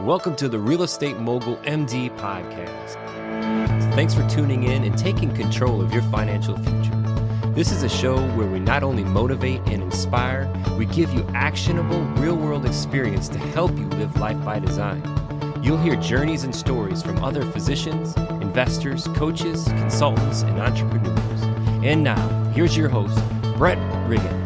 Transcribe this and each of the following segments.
and welcome to the Real Estate Mogul MD podcast. Thanks for tuning in and taking control of your financial future. This is a show where we not only motivate and inspire, we give you actionable, real-world experience to help you live life by design. You'll hear journeys and stories from other physicians, investors, coaches, consultants, and entrepreneurs. And now, here's your host, Brett Riggins.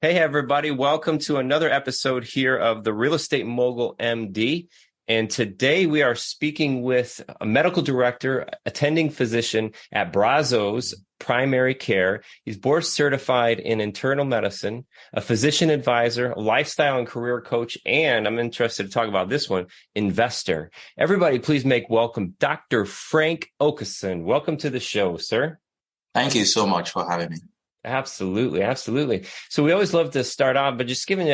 Hey, everybody. Welcome to another episode here of the Real Estate Mogul MD. And today we are speaking with a medical director, attending physician at Brazos Primary Care. He's board certified in internal medicine, a physician advisor, a lifestyle and career coach, and I'm interested to talk about this one, investor. Everybody, please make welcome Dr. Frank Okosun. Welcome to the show, sir. Thank you so much for having me. Absolutely. So we always love to start off, but just giving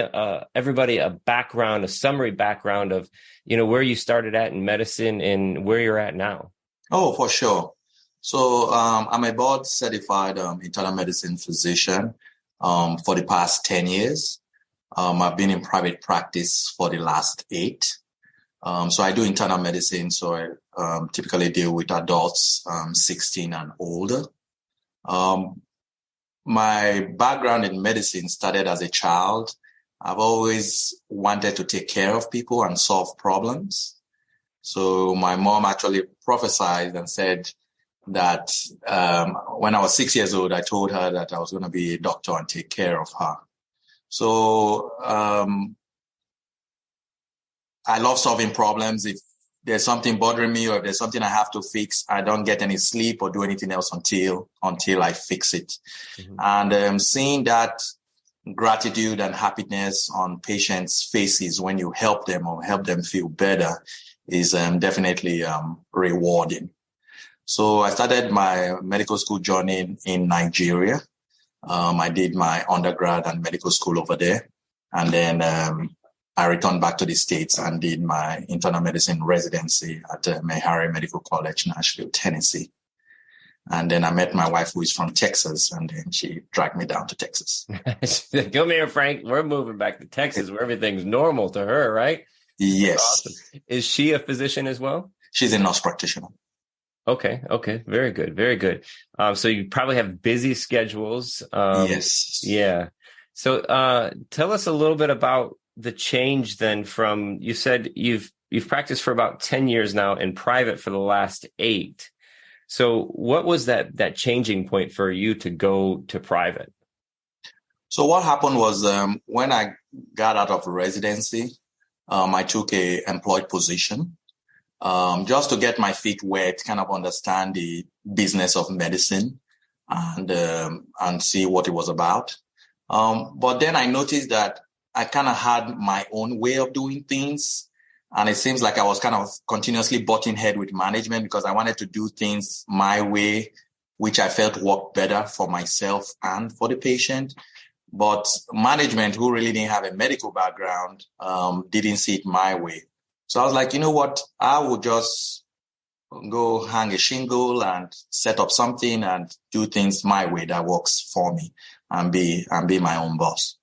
everybody a background, a summary background of, where you started at in medicine and where you're at now. Oh, for sure. So I'm a board certified internal medicine physician for the past 10 years. I've been in private practice for the last 8. So I do internal medicine. So I typically deal with adults 16 and older. My background in medicine started as a child. I've always wanted to take care of people and solve problems. So my mom actually prophesied and said that when I was 6 years old, I told her that I was going to be a doctor and take care of her. So I love solving problems. If there's something bothering me or if there's something I have to fix, I don't get any sleep or do anything else until I fix it. Mm-hmm. And seeing that gratitude and happiness on patients' faces when you help them or help them feel better is definitely rewarding. So I started my medical school journey in Nigeria. I did my undergrad and medical school over there. And then I returned back to the States and did my internal medicine residency at Meharry Medical College, Nashville, Tennessee. And then I met my wife, who is from Texas, and then she dragged me down to Texas. Come here, Frank. We're moving back to Texas where everything's normal to her, right? Yes. Awesome. Is she a physician as well? She's a nurse practitioner. Okay. Very good. So you probably have busy schedules. Yes. Yeah. So tell us a little bit about the change then from, you said you've practiced for about 10 years now and private for the last 8. So what was that changing point for you to go to private? So what happened was when I got out of residency, I took a employed position just to get my feet wet, kind of understand the business of medicine and see what it was about. But then I noticed that I kind of had my own way of doing things. And it seems like I was kind of continuously butting head with management because I wanted to do things my way, which I felt worked better for myself and for the patient. But management, who really didn't have a medical background, didn't see it my way. So I was like, you know what? I will just go hang a shingle and set up something and do things my way that works for me and be my own boss.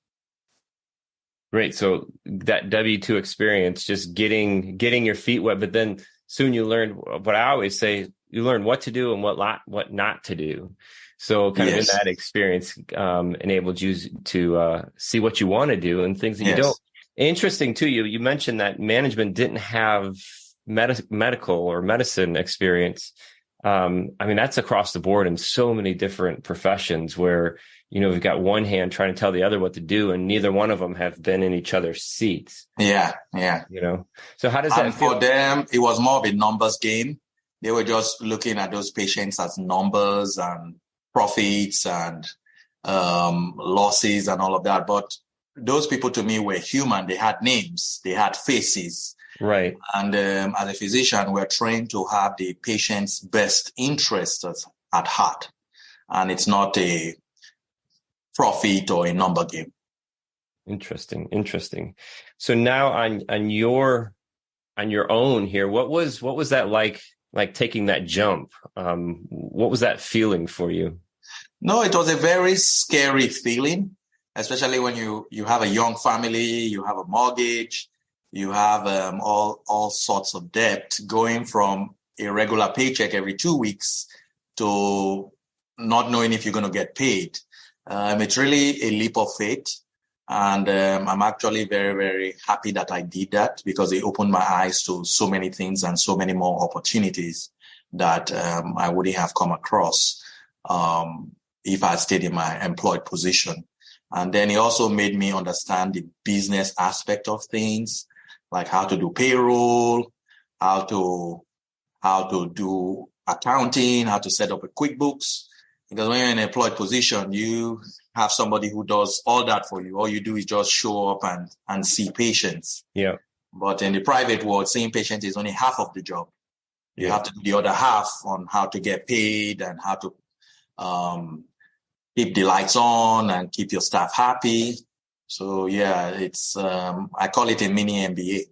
Great. So that W-2 experience, just getting your feet wet, but then soon you learned what I always say, you learn what to do and what not to do. So kind of in that experience enabled you to see what you want to do and things that you don't. Interesting too, you mentioned that management didn't have medical or medicine experience. That's across the board in so many different professions where we've got one hand trying to tell the other what to do, and neither one of them have been in each other's seats. Yeah. So how does that feel? For them, it was more of a numbers game. They were just looking at those patients as numbers and profits and losses and all of that. But those people to me were human. They had names. They had faces. Right. And as a physician, we're trained to have the patient's best interests at heart. And it's not a profit or a number game. Interesting. So now on your own here, what was that like taking that jump? What was that feeling for you? No, it was a very scary feeling, especially when you have a young family, you have a mortgage, You have all sorts of debt, going from a regular paycheck every 2 weeks to not knowing if you're going to get paid. It's really a leap of faith. And I'm actually very, very happy that I did that, because it opened my eyes to so many things and so many more opportunities that I wouldn't have come across if I stayed in my employed position. And then it also made me understand the business aspect of things, like how to do payroll, how to do accounting, how to set up a QuickBooks. Because when you're in an employed position, you have somebody who does all that for you. All you do is just show up and see patients. Yeah. But in the private world, seeing patients is only half of the job. You have to do the other half on how to get paid and how to keep the lights on and keep your staff happy. So yeah, it's I call it a mini MBA.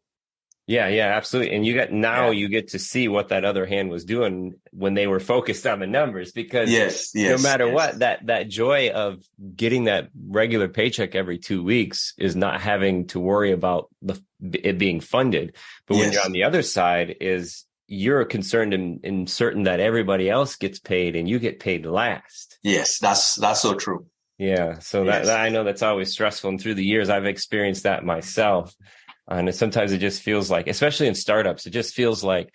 Yeah, absolutely. And you get to see what that other hand was doing when they were focused on the numbers, because no matter what, that joy of getting that regular paycheck every 2 weeks is not having to worry about it being funded. But when you're on the other side, is you're concerned and certain that everybody else gets paid and you get paid last. Yes, that's so true. Yeah. So that I know that's always stressful. And through the years, I've experienced that myself. And sometimes it just feels like, especially in startups, it just feels like,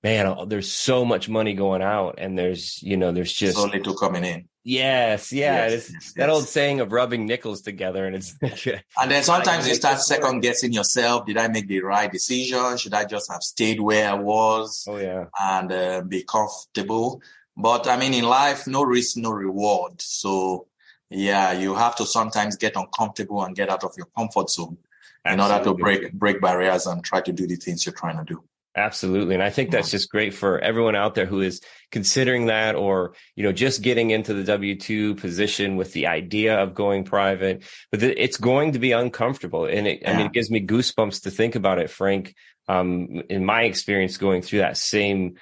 man, there's so much money going out, and there's just so little coming in. Yes. That old saying of rubbing nickels together, and it's and then sometimes you start second guessing yourself. Did I make the right decision? Should I just have stayed where I was? Oh yeah, and be comfortable? But I mean, in life, no risk, no reward. So yeah, you have to sometimes get uncomfortable and get out of your comfort zone. Absolutely. In order to break barriers and try to do the things you're trying to do. Absolutely. And I think that's just great for everyone out there who is considering that, or, just getting into the W-2 position with the idea of going private. But it's going to be uncomfortable. And it gives me goosebumps to think about it, Frank. In my experience, going through that same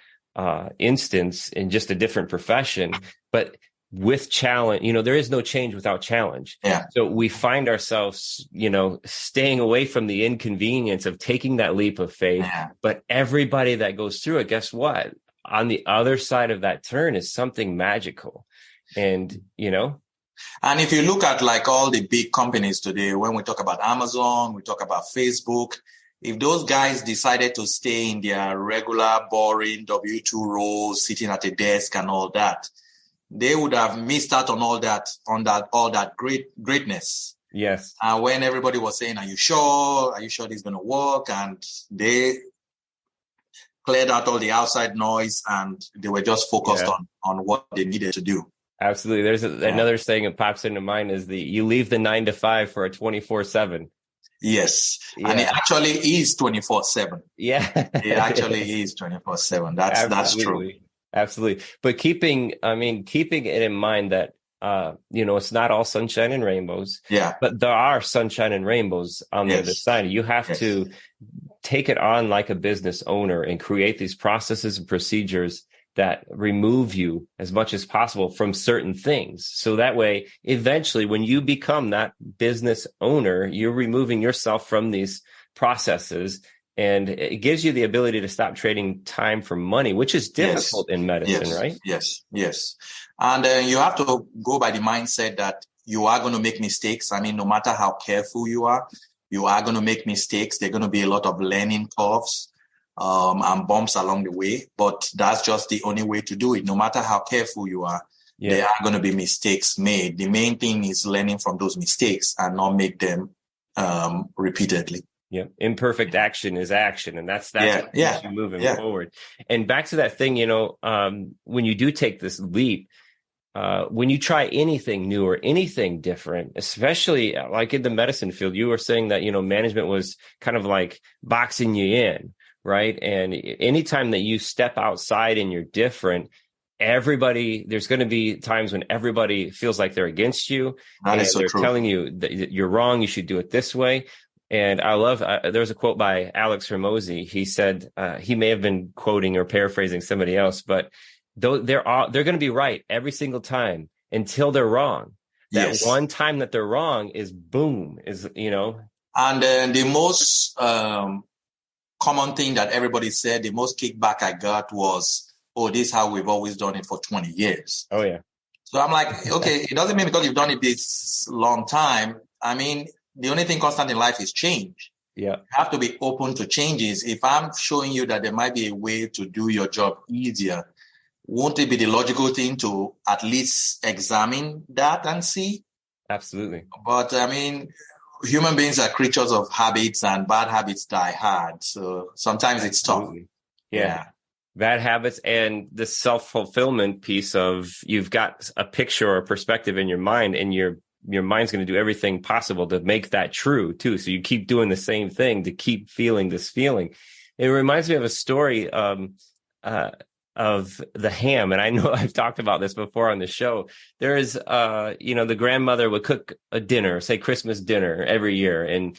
instance in just a different profession, but with challenge, there is no change without challenge. Yeah. So we find ourselves, staying away from the inconvenience of taking that leap of faith. Yeah. But everybody that goes through it, guess what? On the other side of that turn is something magical. And, And if you look at like all the big companies today, when we talk about Amazon, we talk about Facebook, if those guys decided to stay in their regular, boring W-2 roles, sitting at a desk and all that, they would have missed out on all that greatness. Yes. And when everybody was saying, are you sure this is going to work? And they cleared out all the outside noise and they were just focused on what they needed to do. Absolutely. There's another saying that pops into mind is you leave the 9 to 5 for a 24/7. Yes. Yeah. And it actually is 24/7. Yeah. It actually is 24/7. That's true. Absolutely. But keeping it in mind that, it's not all sunshine and rainbows. Yeah. But there are sunshine and rainbows on the other side. You have to take it on like a business owner and create these processes and procedures that remove you as much as possible from certain things. So that way, eventually, when you become that business owner, you're removing yourself from these processes. And it gives you the ability to stop trading time for money, which is difficult in medicine, right? Yes. And you have to go by the mindset that you are going to make mistakes. I mean, no matter how careful you are going to make mistakes. There are going to be a lot of learning curves and bumps along the way. But that's just the only way to do it. No matter how careful you are, there are going to be mistakes made. The main thing is learning from those mistakes and not make them repeatedly. Yeah. Imperfect action is action. And that's what keeps you moving forward. And back to that thing, when you do take this leap, when you try anything new or anything different, especially like in the medicine field, you were saying that, management was kind of like boxing you in, right? And anytime that you step outside and you're different, there's going to be times when everybody feels like they're against you. That is so they're true. Telling you that you're wrong. You should do it this way. And I love, there was a quote by Alex Hormozi. He said, he may have been quoting or paraphrasing somebody else, but they're going to be right every single time until they're wrong. That one time that they're wrong is boom, And the common thing that everybody said, the most kickback I got was, oh, this is how we've always done it for 20 years. Oh, yeah. So I'm like, okay, it doesn't mean because you've done it this long time. I mean, the only thing constant in life is change. Yeah. You have to be open to changes. If I'm showing you that there might be a way to do your job easier, won't it be the logical thing to at least examine that and see? Absolutely. But I mean, human beings are creatures of habits, and bad habits die hard. So sometimes it's tough. Yeah. Bad habits and the self-fulfillment piece of you've got a picture or a perspective in your mind, and your mind's going to do everything possible to make that true too. So you keep doing the same thing to keep feeling this feeling. It reminds me of a story of the ham. And I know I've talked about this before on the show. There is, the grandmother would cook a dinner, say Christmas dinner every year. And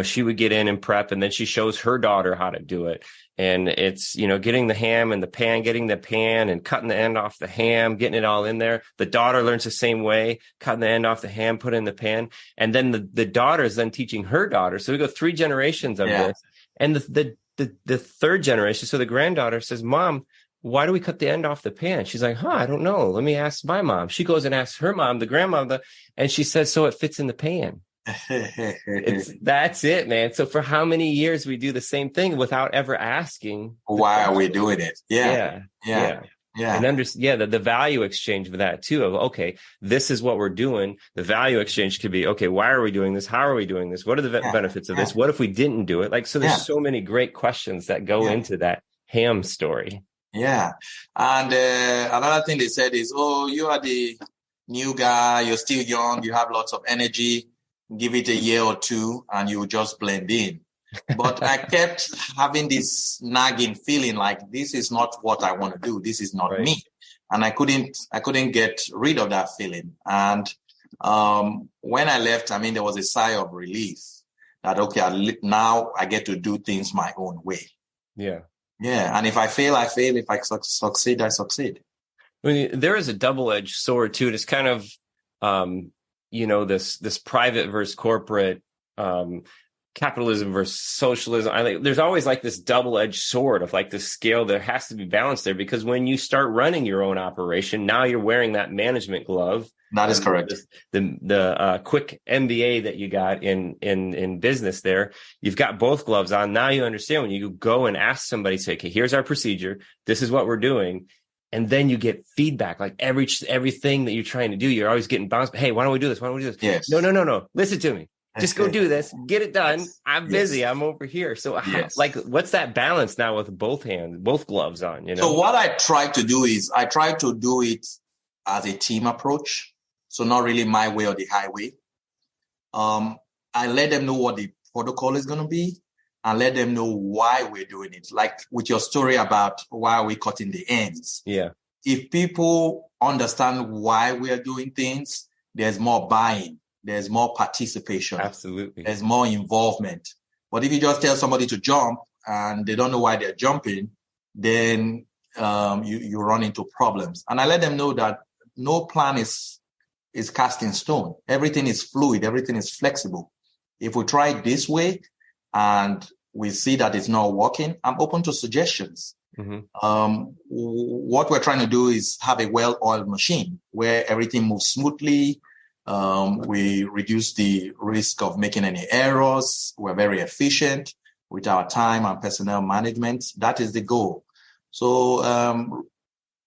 she would get in and prep, and then she shows her daughter how to do it. And it's, getting the ham in the pan, getting the pan and cutting the end off the ham, getting it all in there. The daughter learns the same way, cutting the end off the ham, put it in the pan. And then the daughter is then teaching her daughter. So we go 3 generations of this. And the third generation, so the granddaughter says, Mom, why do we cut the end off the pan? She's like, I don't know. Let me ask my mom. She goes and asks her mom, the grandmother, and she says, so it fits in the pan. That's it, man. So for how many years we do the same thing without ever asking, why are we doing it? Yeah. And the value exchange for that too, of, okay, this is what we're doing. The value exchange could be, okay, why are we doing this? How are we doing this? What are the benefits of this? What if we didn't do it? Like, so there's so many great questions that go into that ham story. Yeah. And another thing they said is, oh, you are the new guy. You're still young. You have lots of energy. Give it a year or 2 and you just blend in. But I kept having this nagging feeling like this is not what I want to do. This is not me. And I couldn't get rid of that feeling. And when I left, there was a sigh of relief that, okay, now I get to do things my own way. Yeah. And if I fail, I fail. If I succeed, I succeed. I mean, there is a double-edged sword too. It's kind of, this private versus corporate, capitalism versus socialism. I think there's always like this double-edged sword of like the scale. There has to be balance there, because when you start running your own operation, now you're wearing that management glove. That is correct. The quick MBA that you got in business there, you've got both gloves on. Now you understand when you go and ask somebody, say, okay, here's our procedure. This is what we're doing. And then you get feedback, like everything that you're trying to do, you're always getting bounced. Hey, why don't we do this? Why don't we do this? Yes. No. Listen to me. Just go do this. Get it done. I'm busy. I'm over here. So what's that balance now with both gloves on? So what I try to do is I try to do it as a team approach. So not really my way or the highway. I let them know what the protocol is going to be, and let them know why we're doing it. Like with your story about why are we cutting the ends. Yeah. If people understand why we are doing things, there's more buy-in. There's more participation. Absolutely. There's more involvement. But if you just tell somebody to jump and they don't know why they're jumping, then you run into problems. And I let them know that no plan is cast in stone. Everything is fluid. Everything is flexible. If we try it this way and we see that it's not working, I'm open to suggestions. Mm-hmm. What we're trying to do is have a well-oiled machine where everything moves smoothly. We reduce the risk of making any errors. We're very efficient with our time and personnel management. That is the goal. So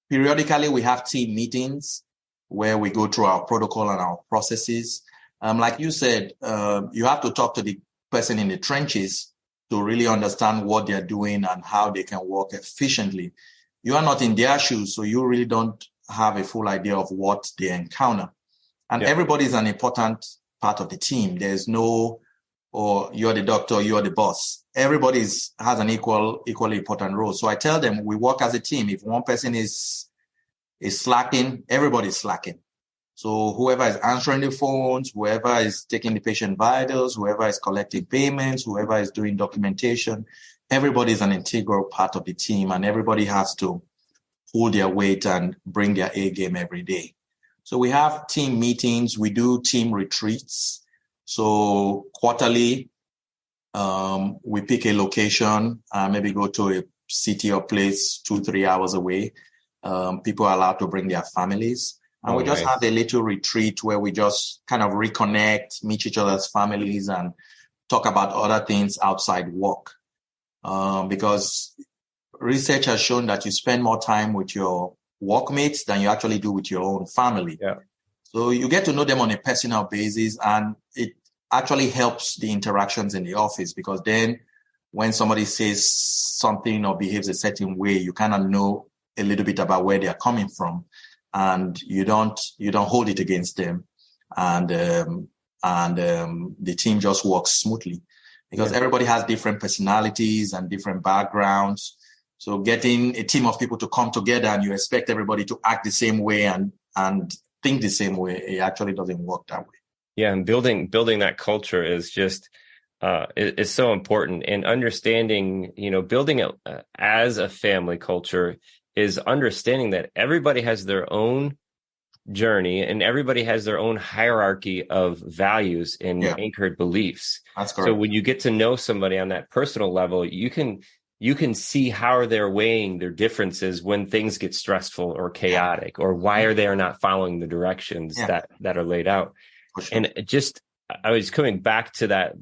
periodically, we have team meetings where we go through our protocol and our processes. Like you said, you have to talk to the person in the trenches to really understand what they're doing and how they can work efficiently. You are not in their shoes, so you really don't have a full idea of what they encounter. And everybody is an important part of the team. There's no, or you're the doctor, you're the boss. Everybody has an equally important role. So I tell them we work as a team. If one person is slacking, everybody's slacking. So whoever is answering the phones, whoever is taking the patient vitals, whoever is collecting payments, whoever is doing documentation, everybody is an integral part of the team, and everybody has to pull their weight and bring their A game every day. So we have team meetings. We do team retreats. So quarterly, We pick a location, maybe go to a city or place 2-3 hours away. People are allowed to bring their families. And we just have a little retreat where we just kind of reconnect, meet each other's families, and talk about other things outside work. Because research has shown that you spend more time with your workmates than you actually do with your own family. Yeah. So you get to know them on a personal basis, and it actually helps the interactions in the office, because then when somebody says something or behaves a certain way, you kind of know a little bit about where they are coming from, and you don't hold it against them, and the team just works smoothly, because everybody has different personalities and different backgrounds. So getting a team of people to come together and you expect everybody to act the same way and think the same way, it actually doesn't work that way. Yeah, and building that culture is just is so important. And understanding, building it as a family culture is understanding that everybody has their own journey and everybody has their own hierarchy of values and anchored beliefs. That's correct. So when you get to know somebody on that personal level, you can see how they're weighing their differences when things get stressful or chaotic, or why are they not following the directions that are laid out. Sure. And I was coming back to that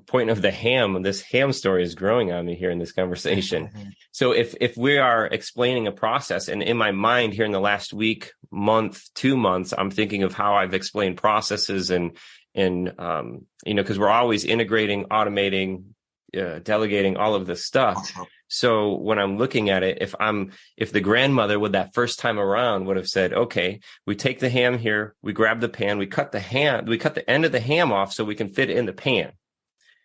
point of the ham. This ham story is growing on me here in this conversation. Mm-hmm. So if we are explaining a process, and in my mind here in the last week, month, 2 months, I'm thinking of how I've explained processes and because we're always integrating, automating, delegating all of this stuff. So when I'm looking at it, if the grandmother would that first time around would have said, okay, we take the ham here, we grab the pan, we cut the end of the ham off so we can fit it in the pan.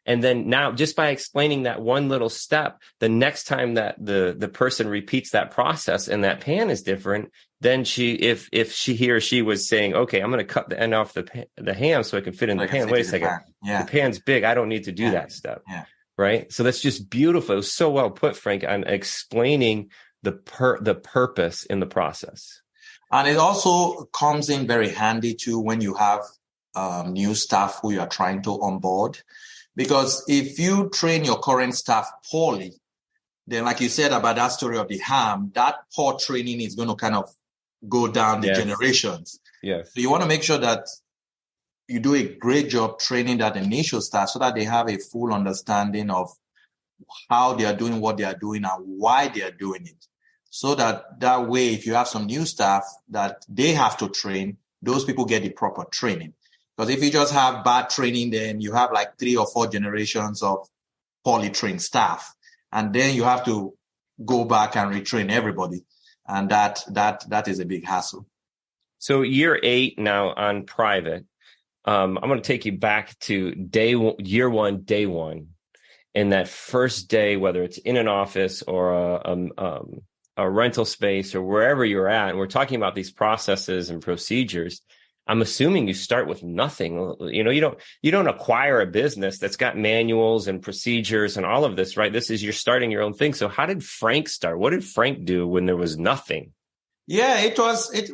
And then now, just by explaining that one little step, the next time that the person repeats that process and that pan is different, then if he or she was saying, okay, I'm going to cut the end off the ham so it can fit in the pan. Wait a second. The pan's big. I don't need to do that step. Yeah. Right. So that's just beautiful. It was so well put, Frank, on explaining the purpose in the process. And it also comes in very handy too when you have new staff who you are trying to onboard. Because if you train your current staff poorly, then like you said about that story of the ham, that poor training is going to kind of go down the generations. Yes. So you want to make sure that you do a great job training that initial staff so that they have a full understanding of how they are doing what they are doing and why they are doing it. So that way, if you have some new staff that they have to train, those people get the proper training. Because if you just have bad training, then you have like 3 or 4 generations of poorly trained staff. And then you have to go back and retrain everybody. And that is a big hassle. So year 8 now on private. I'm going to take you back to year 1, day 1, and that first day, whether it's in an office or a rental space or wherever you're at. And we're talking about these processes and procedures. I'm assuming you start with nothing. You don't acquire a business that's got manuals and procedures and all of this, right? You're starting your own thing. So how did Frank start? What did Frank do when there was nothing? Yeah,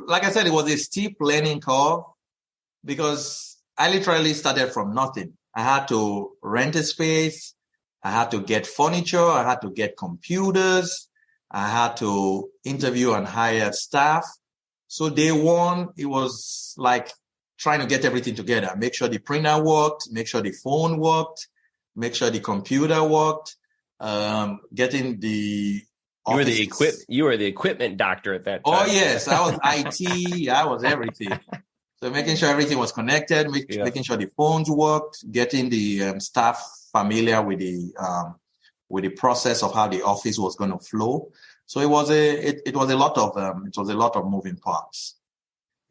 like I said, it was a steep learning curve, because I literally started from nothing. I had to rent a space. I had to get furniture. I had to get computers. I had to interview and hire staff. So day 1, it was like trying to get everything together. Make sure the printer worked, make sure the phone worked, make sure the computer worked, getting the office. You were the equipment doctor at that time. Oh, yes. I was IT. I was everything. So making sure everything was connected, making sure the phones worked, getting the staff familiar with the process of how the office was going to flow. So it was a lot of moving parts.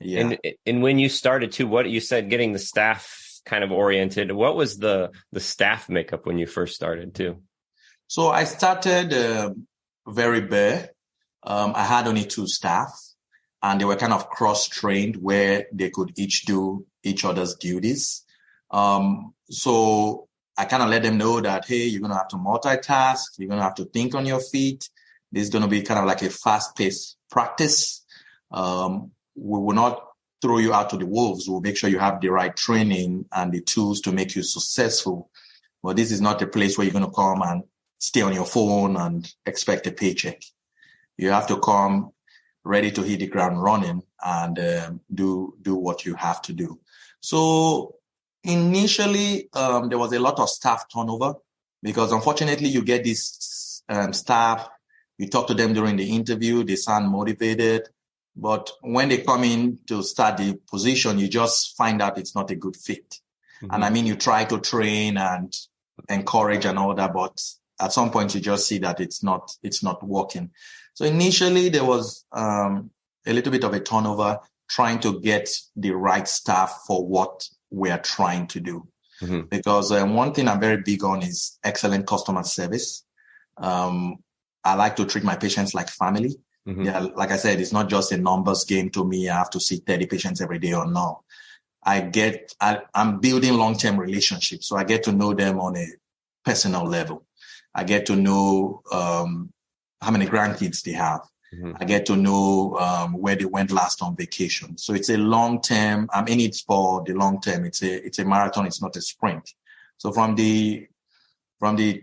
Yeah. And when you started too, what you said, getting the staff kind of oriented, what was the staff makeup when you first started too? So I started very bare. I had only 2 staff. And they were kind of cross-trained where they could each do each other's duties. So I kind of let them know that, hey, you're going to have to multitask. You're going to have to think on your feet. This is going to be kind of like a fast-paced practice. We will not throw you out to the wolves. We'll make sure you have the right training and the tools to make you successful. But this is not a place where you're going to come and stay on your phone and expect a paycheck. You have to come ready to hit the ground running and do what you have to do. So initially, there was a lot of staff turnover because unfortunately you get these staff, you talk to them during the interview, they sound motivated, but when they come in to start the position, you just find out it's not a good fit. Mm-hmm. And I mean, you try to train and encourage and all that, but at some point you just see that it's not working. So initially there was a little bit of a turnover trying to get the right staff for what we are trying to do. Mm-hmm. Because one thing I'm very big on is excellent customer service. I like to treat my patients like family. Mm-hmm. Yeah, like I said, it's not just a numbers game to me. I have to see 30 patients every day or no. I'm building long-term relationships. So I get to know them on a personal level. I get to know how many grandkids they have. Mm-hmm. I get to know where they went last on vacation. So it's a long term. I'm in it for the long term. It's a marathon. It's not a sprint. So from the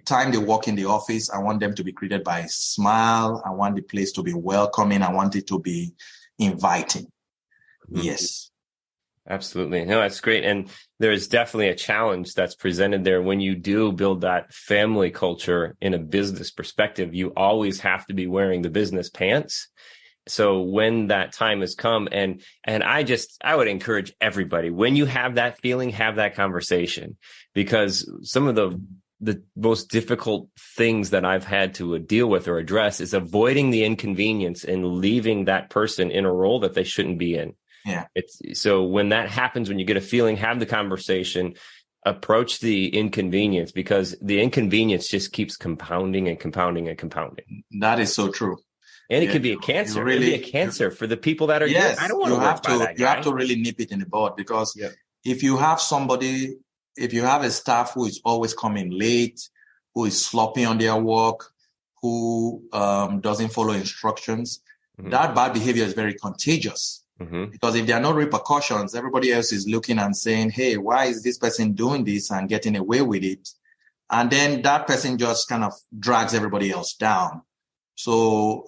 time they walk in the office, I want them to be greeted by a smile. I want the place to be welcoming. I want it to be inviting. Mm-hmm. Yes. Absolutely. No, that's great. And there's definitely a challenge that's presented there when you do build that family culture in a business perspective. You always have to be wearing the business pants. So when that time has come, and I would encourage everybody, when you have that feeling, have that conversation, because some of the most difficult things that I've had to deal with or address is avoiding the inconvenience and leaving that person in a role that they shouldn't be in. Yeah. So when that happens, when you get a feeling, have the conversation, approach the inconvenience, because the inconvenience just keeps compounding and compounding and compounding. That is so true. And it could be a cancer. It could be a cancer for the people that are here. I don't want to work by that guy. You have to really nip it in the bud, because if you have a staff who is always coming late, who is sloppy on their work, who doesn't follow instructions, mm-hmm. that bad behavior is very contagious. Mm-hmm. Because if there are no repercussions, everybody else is looking and saying, hey, why is this person doing this and getting away with it? And then that person just kind of drags everybody else down. So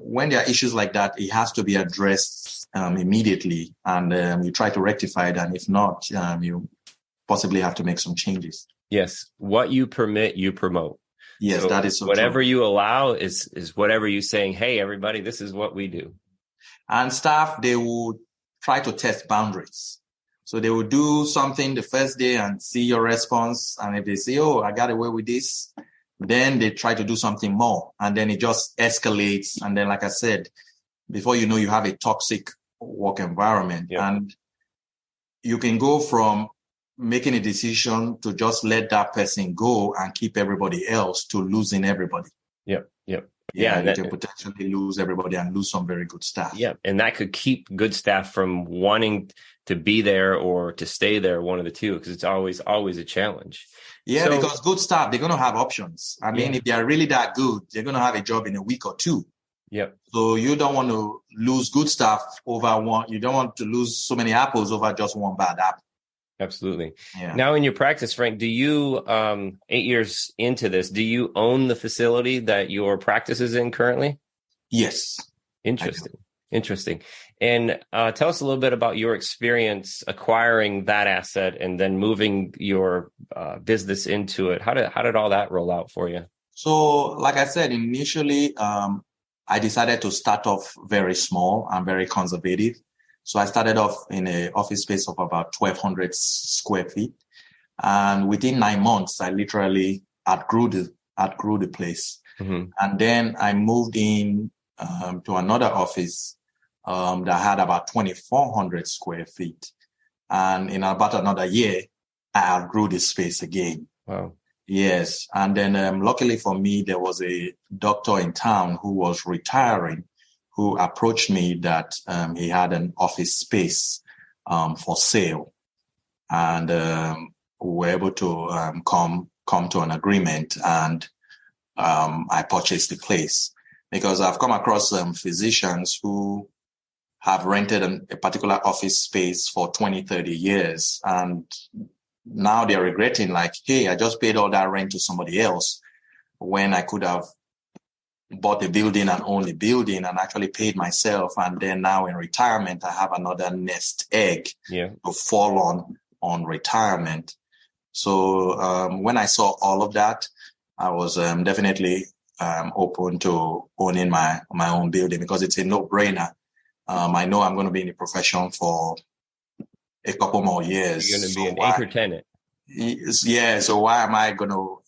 when there are issues like that, it has to be addressed immediately, and you try to rectify it. And if not, you possibly have to make some changes. Yes. What you permit, you promote. Yes, so that is so whatever true. you allow is whatever you saying, hey, everybody, this is what we do. And staff, they will try to test boundaries. So they will do something the first day and see your response. And if they say, oh, I got away with this, then they try to do something more. And then it just escalates. And then, like I said, before you know, you have a toxic work environment. Yep. And you can go from making a decision to just let that person go and keep everybody else to losing everybody. Yep. Yep. Yeah, you can potentially lose everybody and lose some very good staff. Yeah, and that could keep good staff from wanting to be there or to stay there, one of the two, because it's always a challenge. Yeah, because good staff, they're going to have options. I mean, if they are really that good, they're going to have a job in a week or two. Yep. So you don't want to lose good staff over one. You don't want to lose so many apples over just one bad apple. Absolutely. Yeah. Now, in your practice, Frank, do you, 8 years into this, do you own the facility that your practice is in currently? Yes. Interesting. And tell us a little bit about your experience acquiring that asset and then moving your business into it. How did all that roll out for you? So, like I said, initially, I decided to start off very small and very conservative. So I started off in an office space of about 1,200 square feet. And within 9 months, I literally outgrew the place. Mm-hmm. And then I moved in to another office that had about 2,400 square feet. And in about another year, I outgrew this space again. Wow. Yes. And then luckily for me, there was a doctor in town who was retiring, who approached me that he had an office space for sale. And we were able to come to an agreement, and I purchased the place. Because I've come across physicians who have rented a particular office space for 20, 30 years, and now they're regretting, like, hey, I just paid all that rent to somebody else when I could have bought a building and owned a building and actually paid myself. And then now in retirement, I have another nest egg to fall on retirement. So when I saw all of that, I was definitely open to owning my own building because it's a no-brainer. I know I'm going to be in the profession for a couple more years. You're going to be an anchor tenant. Yeah. So why am I going to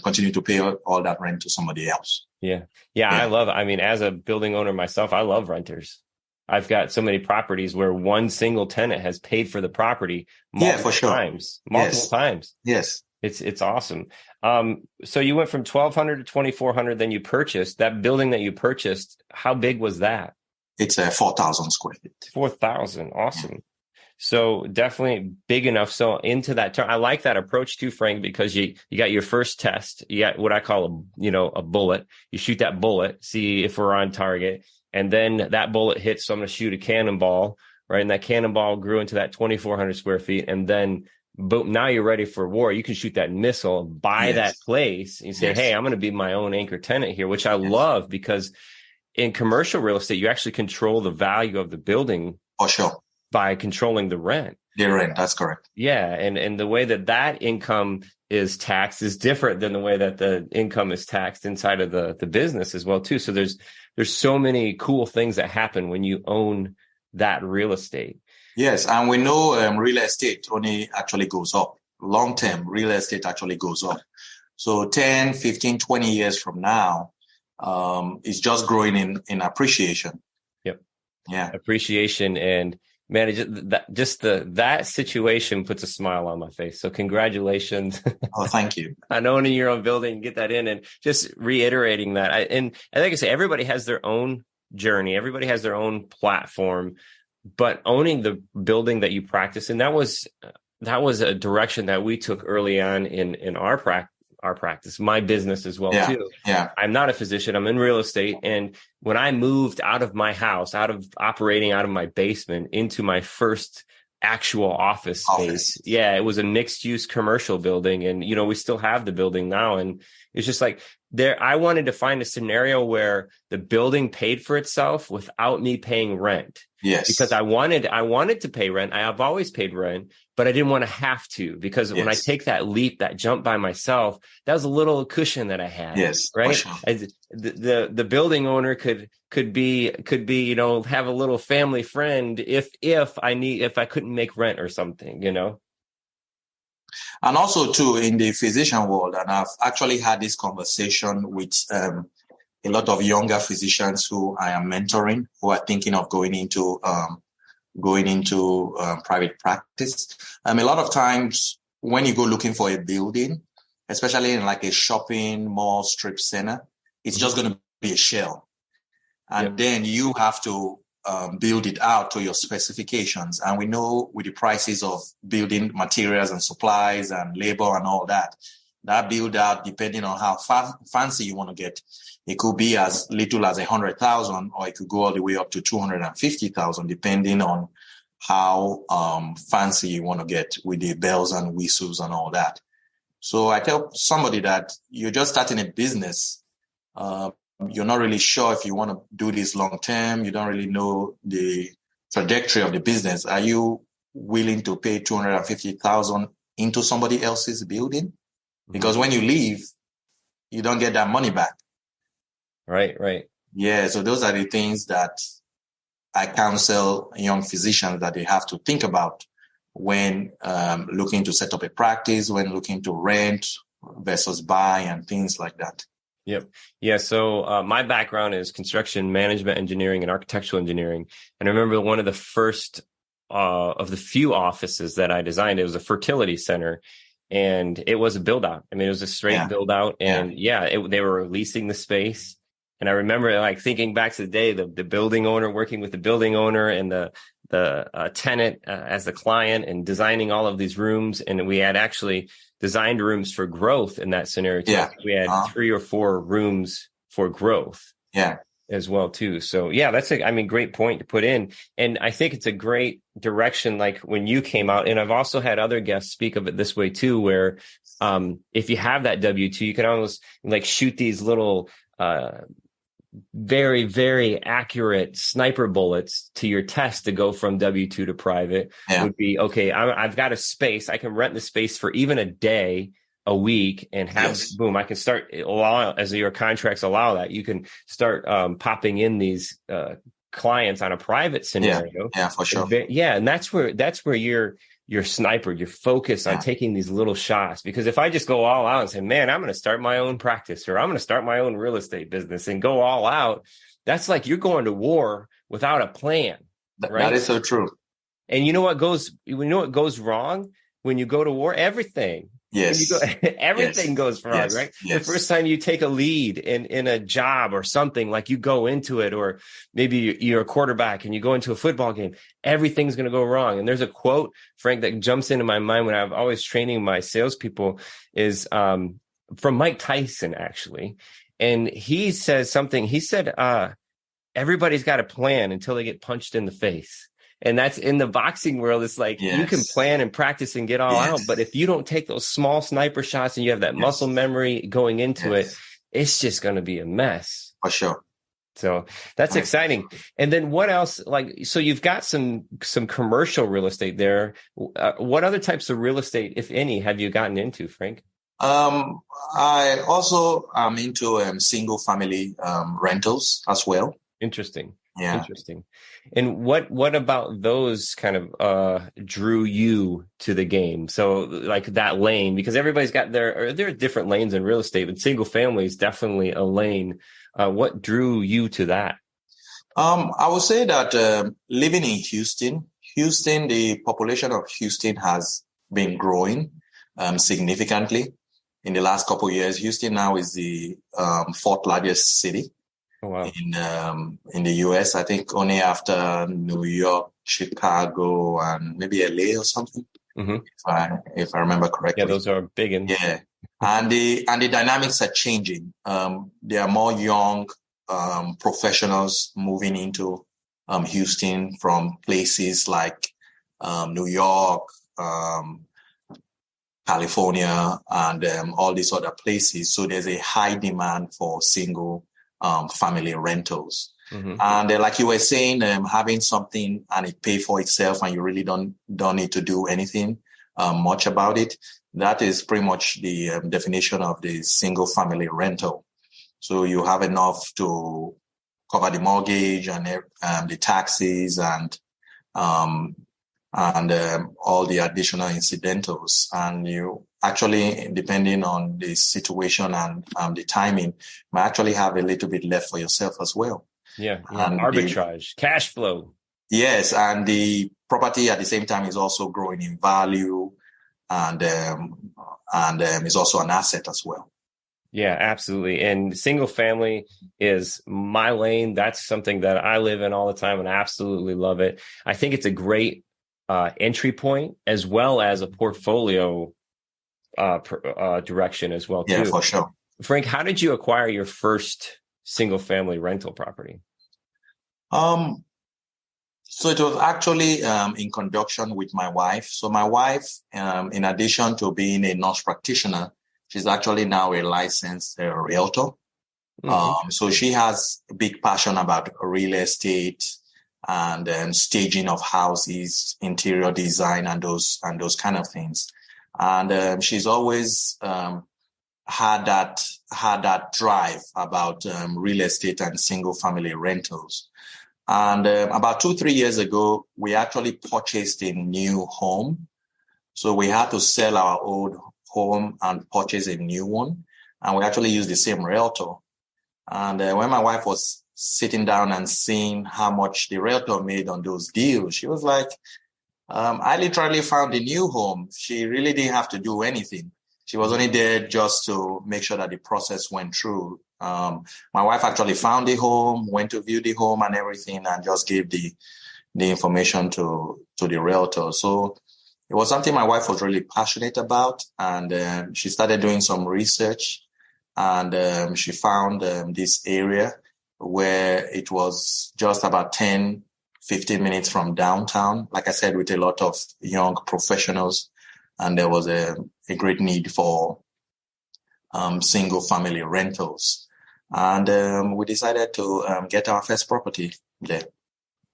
continue to pay all that rent to somebody else? Yeah. I love it. I mean, as a building owner myself, I love renters. I've got so many properties where one single tenant has paid for the property multiple times. Yes. It's awesome. So you went from 1,200 to 2,400, then you purchased that building that you purchased. How big was that? It's 4,000 square feet. 4,000. Awesome. Yeah. So definitely big enough. So into that term, I like that approach too, Frank, because you got your first test. You got what I call a bullet. You shoot that bullet, see if we're on target. And then that bullet hits. So I'm going to shoot a cannonball, right? And that cannonball grew into that 2,400 square feet. And then boom, now you're ready for war. You can shoot that missile, buy that place, and you say, hey, I'm going to be my own anchor tenant here, which I love because in commercial real estate, you actually control the value of the building. For sure. By controlling the rent. The rent, that's correct. Yeah. And the way that income is taxed is different than the way that the income is taxed inside of the business as well, too. So there's so many cool things that happen when you own that real estate. Yes. And we know real estate only actually goes up. Long-term real estate actually goes up. So 10, 15, 20 years from now, it's just growing in appreciation. Yep. Yeah. Appreciation. And man, that situation puts a smile on my face. So congratulations. Oh, thank you. On owning your own building, get that in, and just reiterating that. And like I say, everybody has their own journey. Everybody has their own platform, but owning the building that you practice in, that was a direction that we took early on in our practice, my business as well, too. Yeah. I'm not a physician. I'm in real estate. And when I moved out of my house, out of operating out of my basement into my first actual office space, it was a mixed use commercial building. And, we still have the building now. And it's just like I wanted to find a scenario where the building paid for itself without me paying rent. Yes. Because I wanted to pay rent. I have always paid rent, but I didn't want to have to, because when I take that leap, that jump by myself, that was a little cushion that I had. Yes. Right. Sure. The building owner could be, have a little family friend if I couldn't make rent or something, And also too, in the physician world, and I've actually had this conversation with, a lot of younger physicians who I am mentoring, who are thinking of going into private practice. A lot of times when you go looking for a building, especially in like a shopping mall strip center, it's just going to be a shell. And then you have to build it out to your specifications. And we know with the prices of building materials and supplies and labor and all that build out, depending on how fancy you want to get, it could be as little as 100,000, or it could go all the way up to 250,000, depending on how fancy you want to get with the bells and whistles and all that. So I tell somebody that you're just starting a business. You're not really sure if you want to do this long term. You don't really know the trajectory of the business. Are you willing to pay 250,000 into somebody else's building? Because when you leave, you don't get that money back. Right. Yeah. So those are the things that I counsel young physicians that they have to think about when looking to set up a practice, when looking to rent versus buy and things like that. Yep. Yeah. So my background is construction management engineering and architectural engineering. And I remember one of the first of the few offices that I designed, it was a fertility center. And it was a build out. It was a straight build out. And they were leasing the space. And I remember like thinking back to the day, the building owner working with the building owner and the tenant as the client, and designing all of these rooms. And we had actually designed rooms for growth in that scenario. Yeah. We had 3 or 4 rooms for growth. Yeah. as well too. So yeah, that's great point to put in. And I think it's a great direction, like when you came out, and I've also had other guests speak of it this way too, where if you have that W-2, you can almost like shoot these little very, very accurate sniper bullets to your test to go from W-2 to private. Would be, okay, I've got a space. I can rent the space for even a day, a week, and have, boom, I can start, as your contracts allow that, you can start popping in these clients on a private scenario. Yeah, for sure. And that's where you're sniper, you're focused on taking these little shots. Because if I just go all out and say, man, I'm going to start my own practice, or I'm going to start my own real estate business and go all out, that's like you're going to war without a plan. Right? That is so true. And you know what goes wrong when you go to war? Everything. Yes. Everything goes wrong, right? Yes. The first time you take a lead in a job or something, like you go into it, or maybe you're a quarterback and you go into a football game, everything's going to go wrong. And there's a quote, Frank, that jumps into my mind when I'm always training my salespeople, is from Mike Tyson, actually. And he says something, he said, everybody's got a plan until they get punched in the face. And that's in the boxing world. It's like you can plan and practice and get all out. But if you don't take those small sniper shots and you have that muscle memory going into it, it's just going to be a mess. For sure. So that's exciting. And then what else? Like, so you've got some commercial real estate there. What other types of real estate, if any, have you gotten into, Frank? I also am into single family rentals as well. Interesting. Yeah. Interesting. And what about those kind of drew you to the game? So like that lane, because everybody's got there are different lanes in real estate, but single family is definitely a lane. What drew you to that? I would say that living in Houston, the population of Houston has been growing significantly in the last couple of years. Houston now is the fourth largest city. Oh, wow. In the US, I think only after New York, Chicago, and maybe LA or something, if I remember correctly. Yeah, those are big. Yeah, and the dynamics are changing. There are more young professionals moving into Houston from places like New York, California, and all these other places. So there's a high demand for single family rentals. And like you were saying, having something and it pay for itself and you really don't need to do anything much about it. That is pretty much the definition of the single family rental. So you have enough to cover the mortgage and the taxes and all the additional incidentals. And you actually, depending on the situation and the timing, might actually have a little bit left for yourself as well. Yeah. And arbitrage, cash flow. Yes. And the property at the same time is also growing in value and is also an asset as well. Yeah, absolutely. And single family is my lane. That's something that I live in all the time and I absolutely love it. I think it's a great entry point as well as a portfolio direction as well too. Yeah, for sure. Frank, how did you acquire your first single family rental property? So it was actually in conjunction with my wife. So my wife, in addition to being a nurse practitioner, she's actually now a licensed realtor. So she has a big passion about real estate and staging of houses, interior design, and those kind of things. And she's always had that drive about real estate and single family rentals. And about 2-3 years ago, we actually purchased a new home. So we had to sell our old home and purchase a new one. And we actually used the same realtor. And when my wife was sitting down and seeing how much the realtor made on those deals, she was like, I literally found a new home. She really didn't have to do anything. She was only there just to make sure that the process went through. My wife actually found the home, went to view the home and everything, and just gave the information to the realtor. So it was something my wife was really passionate about. And she started doing some research and she found this area where it was just about 10, 15 minutes from downtown. Like I said, with a lot of young professionals, and there was a great need for single family rentals. And we decided to get our first property there.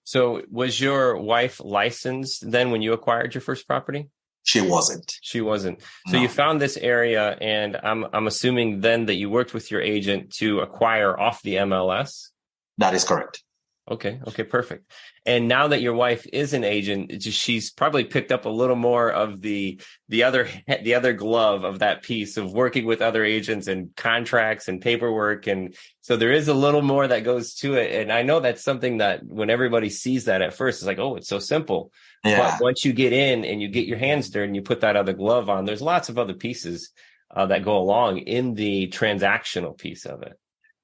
So was your wife licensed then when you acquired your first property? She wasn't. She wasn't. So No. you found this area, and I'm assuming then that you worked with your agent to acquire off the MLS? That is correct. Okay, perfect. And now that your wife is an agent, she's probably picked up a little more of the other glove of that piece of working with other agents and contracts and paperwork. And so there is a little more that goes to it. And I know that's something that when everybody sees that at first, it's like, oh, it's so simple. Yeah. But once you get in and you get your hands dirty and you put that other glove on, there's lots of other pieces that go along in the transactional piece of it.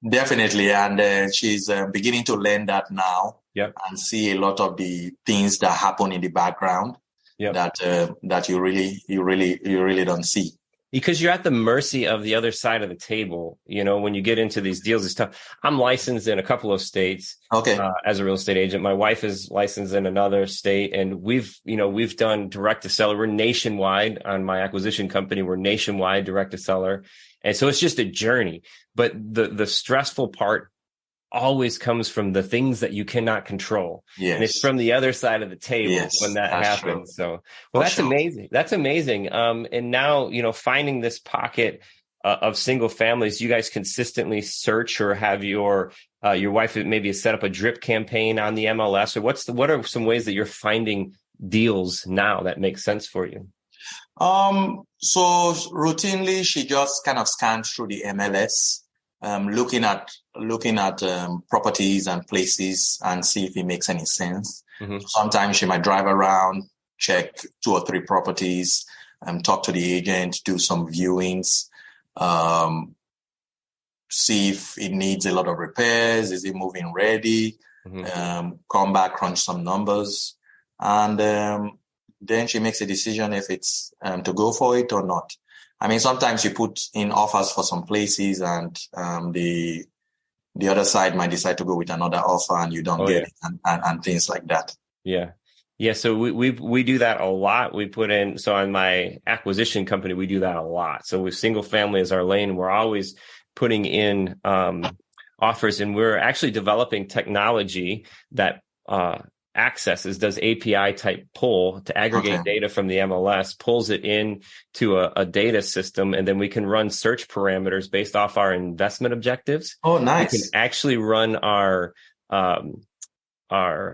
Definitely. And she's beginning to learn that now. Yep. And see a lot of the things that happen in the background. Yep. that you really don't see. Because you're at the mercy of the other side of the table. You know, when you get into these deals, it's tough. I'm licensed in a couple of states. Okay. As a real estate agent. My wife is licensed in another state, and we've done direct to seller. We're nationwide on my acquisition company. We're nationwide direct to seller. And so it's just a journey. But the stressful part always comes from the things that you cannot control. Yes. And it's from the other side of the table when that happens. True. So, well, that's amazing. That's amazing. And now, finding this pocket of single families, you guys consistently search, or have your wife maybe set up a drip campaign on the MLS, or what are some ways that you're finding deals now that make sense for you? So routinely she just kind of scans through the MLS, looking at properties and places and see if it makes any sense. Mm-hmm. Sometimes she might drive around, check 2 or 3 properties, talk to the agent, do some viewings, see if it needs a lot of repairs, is it moving ready, come back, crunch some numbers, and then she makes a decision if it's to go for it or not. I mean, sometimes you put in offers for some places, and the other side might decide to go with another offer, and you don't get it, and things like that. Yeah. So we do that a lot. We put in, so on my acquisition company, we do that a lot. So with single family as our lane, we're always putting in offers, and we're actually developing technology that does API type pull to aggregate data from the MLS, pulls it into a data system, and then we can run search parameters based off our investment objectives. Oh, nice. We can actually run our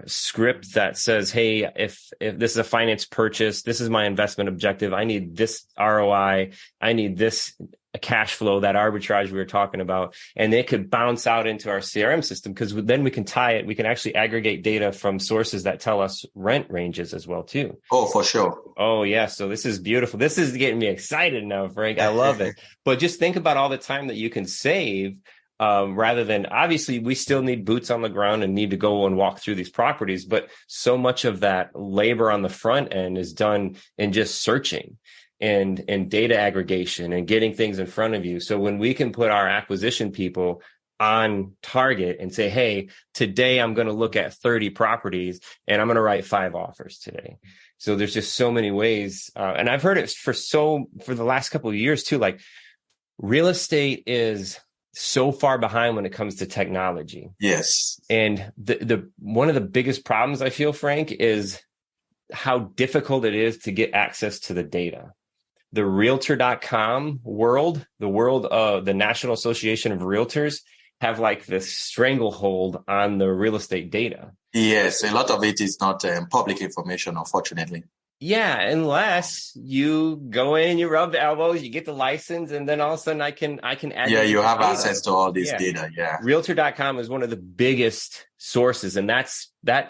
script that says, hey, if this is a finance purchase, this is my investment objective. I need this ROI. I need this cash flow, that arbitrage we were talking about. And it could bounce out into our CRM system, because then we can tie it. We can actually aggregate data from sources that tell us rent ranges as well, too. Oh, for sure. Oh, yeah. So this is beautiful. This is getting me excited now, Frank. I love it. But just think about all the time that you can save. Rather than, obviously, we still need boots on the ground and need to go and walk through these properties. But so much of that labor on the front end is done in just searching and data aggregation and getting things in front of you. So when we can put our acquisition people on target and say, hey, today I'm going to look at 30 properties and I'm going to write 5 offers today. So there's just so many ways. And I've heard it for the last couple of years too, like real estate is so far behind when it comes to technology. Yes. And the one of the biggest problems I feel, Frank, is how difficult it is to get access to the data. The realtor.com world, the world of the National Association of Realtors, have like this stranglehold on the real estate data. Yes, a lot of it is not public information, unfortunately. Yeah, unless you go in, you rub the elbows, you get the license, and then all of a sudden I can add. Yeah, you have access to all this data. Yeah. Realtor.com is one of the biggest sources, and that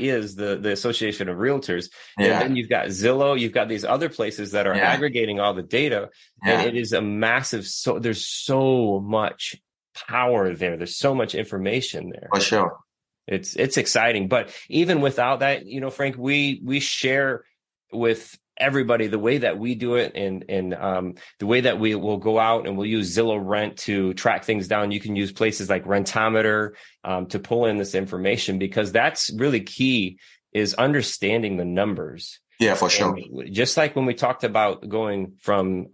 is the Association of Realtors. Yeah. And then you've got Zillow, you've got these other places that are aggregating all the data. Yeah. And it is a massive, there's so much power there. There's so much information there. For sure. It's exciting. But even without that, Frank, we share with everybody, the way that we do it, and the way that we will go out and we'll use Zillow Rent to track things down. You can use places like Rentometer to pull in this information, because that's really key, is understanding the numbers. Yeah, for sure. And just like when we talked about going from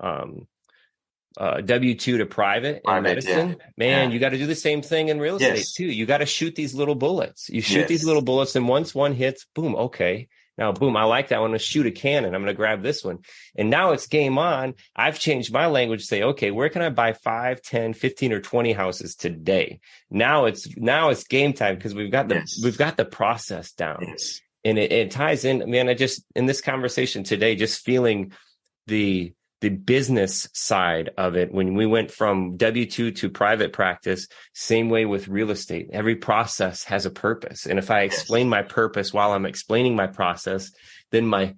W-2 to private in medicine, you got to do the same thing in real estate too. You got to shoot these little bullets. You shoot these little bullets, and once one hits, boom, okay. Now, boom, I like that one. I'm going to shoot a cannon. I'm going to grab this one. And now it's game on. I've changed my language to say, okay, where can I buy 5, 10, 15, or 20 houses today? Now it's game time, because we've got the process down. Yes. And it ties in, man. I just, in this conversation today, just feeling the business side of it. When we went from W-2 to private practice, same way with real estate. Every process has a purpose. And if I explain my purpose while I'm explaining my process, then my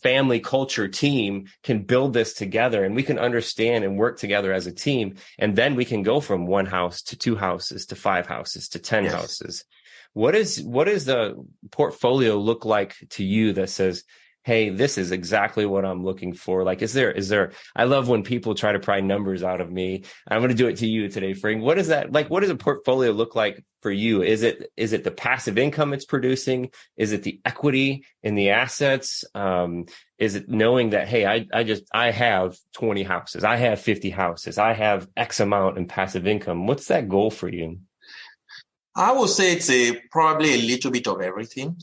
family culture team can build this together, and we can understand and work together as a team. And then we can go from 1 house to 2 houses to 5 houses to 10 houses. What is the portfolio look like to you that says, hey, this is exactly what I'm looking for? Like, is there, I love when people try to pry numbers out of me. I'm going to do it to you today, Frank. What is that like? What does a portfolio look like for you? Is it the passive income it's producing? Is it the equity in the assets? Is it knowing that, hey, I have 20 houses, I have 50 houses, I have X amount in passive income? What's that goal for you? I would say it's probably a little bit of everything.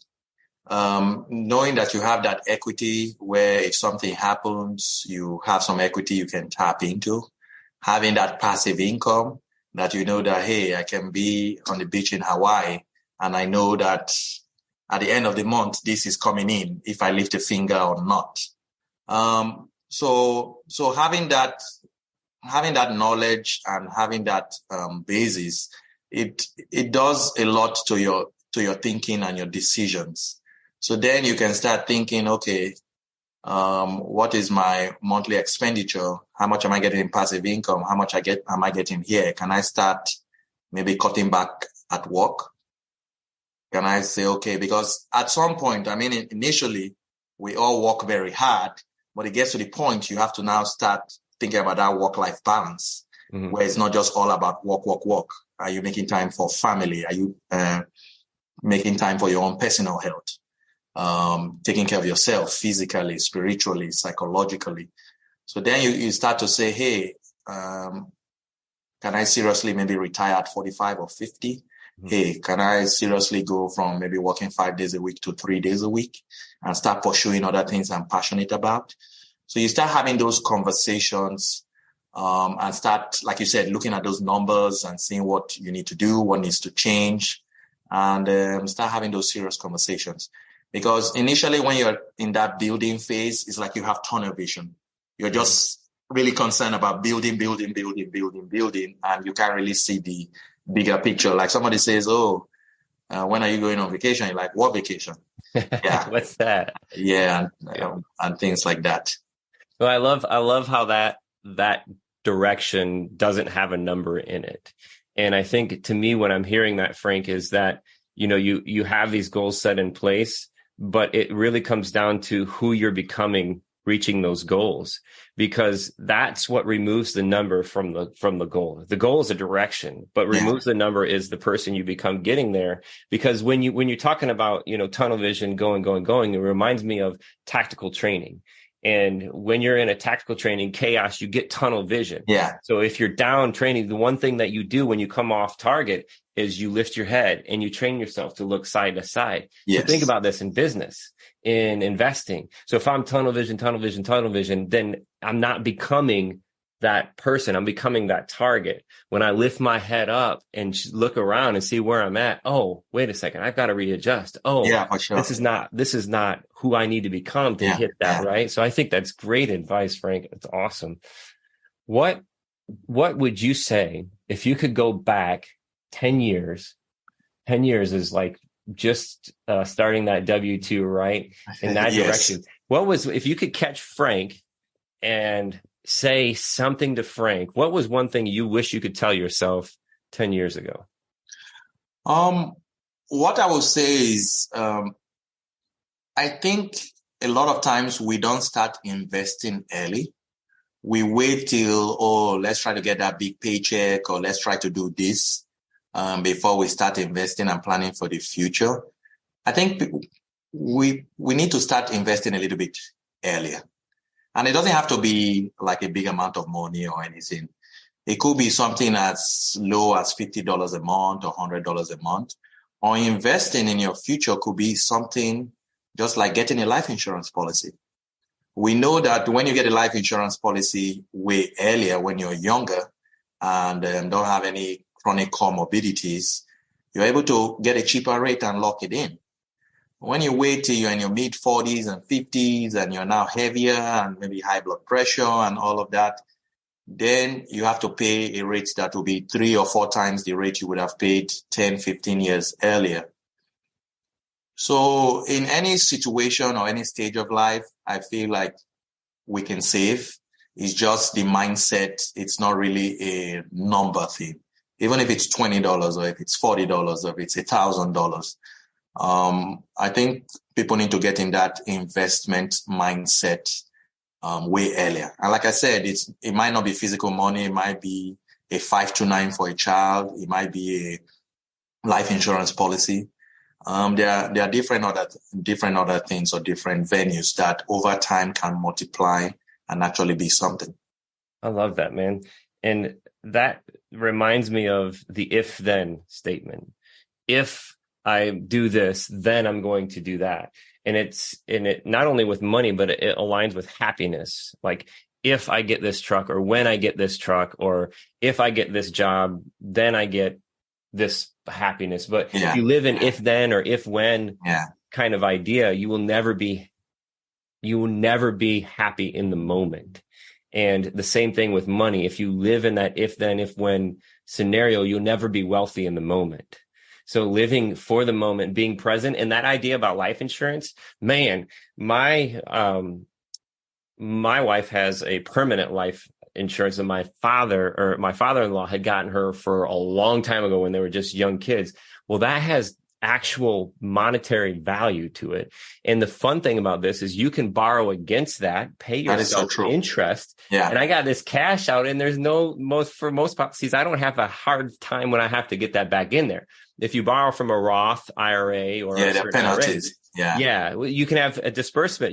Knowing that you have that equity where if something happens, you have some equity you can tap into. Having that passive income that you know that, hey, I can be on the beach in Hawaii, and I know that at the end of the month, this is coming in if I lift a finger or not. So having that knowledge and having that basis, it does a lot to your thinking and your decisions. So then you can start thinking, okay, what is my monthly expenditure? How much am I getting in passive income? How much am I getting here? Can I start maybe cutting back at work? Can I say, okay, because at some point, I mean, initially we all work very hard, but it gets to the point you have to now start thinking about that work-life balance, where it's not just all about work. Are you making time for family? Are you making time for your own personal health? Taking care of yourself physically, spiritually, psychologically. So then you start to say, hey, can I seriously maybe retire at 45 or 50? Hey, can I seriously go from maybe working 5 days a week to 3 days a week and start pursuing other things I'm passionate about? So you start having those conversations and start, like you said, looking at those numbers and seeing what you need to do, what needs to change, and start having those serious conversations. Because initially when you're in that building phase, it's like you have tunnel vision. You're just really concerned about building, and you can't really see the bigger picture. Like somebody says, when are you going on vacation? You're like, what vacation? Yeah. What's that? Yeah. And things like that. Well, I love how that direction doesn't have a number in it. And I think to me, when I'm hearing that, Frank, is that, you have these goals set in place, but it really comes down to who you're becoming reaching those goals, because that's what removes the number from the goal. The goal is a direction, but removes the number is the person you become getting there. Because when you're talking about, tunnel vision, going, it reminds me of tactical training. And when you're in a tactical training chaos, you get tunnel vision. Yeah. So if you're down training, the one thing that you do when you come off target is you lift your head and you train yourself to look side to side. Yes. So think about this in business, in investing. So if I'm tunnel vision, then I'm not becoming that person. I'm becoming that target. When I lift my head up and look around and see where I'm at, oh, wait a second, I've got to readjust. Oh, yeah, for sure. This is not who I need to become to hit that, right? So I think that's great advice, Frank. It's awesome. What would you say if you could go back 10 years? 10 years is like just starting that W-2, right? In that direction. If you could catch Frank and say something to Frank, what was one thing you wish you could tell yourself 10 years ago? What I would say is, I think a lot of times we don't start investing early. We wait till, let's try to get that big paycheck, or let's try to do this before we start investing and planning for the future. I think we need to start investing a little bit earlier. And it doesn't have to be like a big amount of money or anything. It could be something as low as $50 a month or $100 a month. Or investing in your future could be something just like getting a life insurance policy. We know that when you get a life insurance policy way earlier, when you're younger and don't have any chronic comorbidities, you're able to get a cheaper rate and lock it in. When you wait till you're in your mid 40s and 50s and you're now heavier and maybe high blood pressure and all of that, then you have to pay a rate that will be 3 or 4 times the rate you would have paid 10, 15 years earlier. So in any situation or any stage of life, I feel like we can save. It's just the mindset. It's not really a number thing. Even if it's $20 or if it's $40 or if it's $1,000. I think people need to get in that investment mindset way earlier. And like I said, it might not be physical money. It might be a 529 for a child. It might be a life insurance policy. There are different other things or different venues that over time can multiply and actually be something. I love that, man. And that reminds me of the if-then statement. If I do this, then I'm going to do that. And it not only with money, but it aligns with happiness. Like if I get this truck, or when I get this truck, or if I get this job, then I get this happiness. But if you live in if then or if when kind of idea, you will never be happy in the moment. And the same thing with money. If you live in that if then, if when scenario, you'll never be wealthy in the moment. So living for the moment, being present, and that idea about life insurance, man, my wife has a permanent life insurance, and my father-in-law had gotten her for a long time ago when they were just young kids. Well, that has actual monetary value to it. And the fun thing about this is you can borrow against that, pay yourself interest. Yeah. And I got this cash out, and there's for most policies, I don't have a hard time when I have to get that back in there. If you borrow from a Roth IRA or a certain penalties. You can have a disbursement.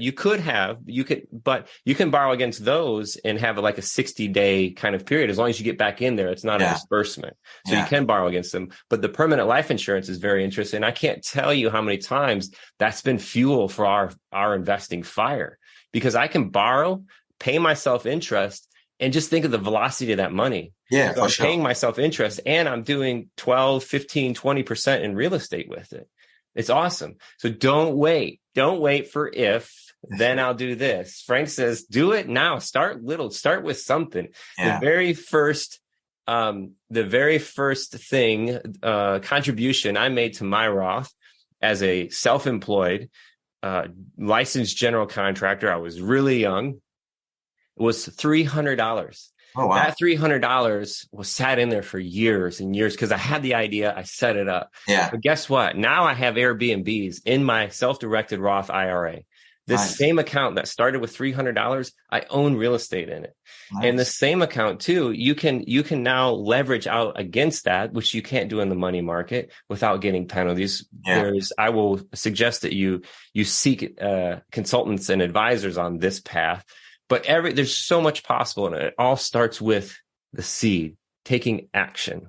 But you can borrow against those and have like a 60-day kind of period. As long as you get back in there, it's not a disbursement. So you can borrow against them. But the permanent life insurance is very interesting. I can't tell you how many times that's been fuel for our investing fire, because I can borrow, pay myself interest, and just think of the velocity of that money. Yeah, so I'm paying myself interest, and I'm doing 12, 15, 20% in real estate with it. It's awesome. So don't wait. Don't wait for if, then I'll do this. Frank says, do it now. Start little. Start with something. Yeah. The very first thing, contribution I made to my Roth as a self-employed, licensed general contractor, I was really young, was $300. Oh, wow. That $300 was sat in there for years and years because I had the idea. I set it up. Yeah. But guess what? Now I have Airbnbs in my self-directed Roth IRA. This same account that started with $300, I own real estate in it. Nice. And the same account too, you can now leverage out against that, which you can't do in the money market without getting penalties. Yeah. I will suggest that you seek consultants and advisors on this path. But there's so much possible, and it all starts with the seed, taking action.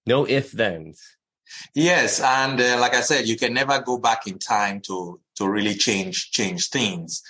No if-thens. Yes, and like I said, you can never go back in time to really change things.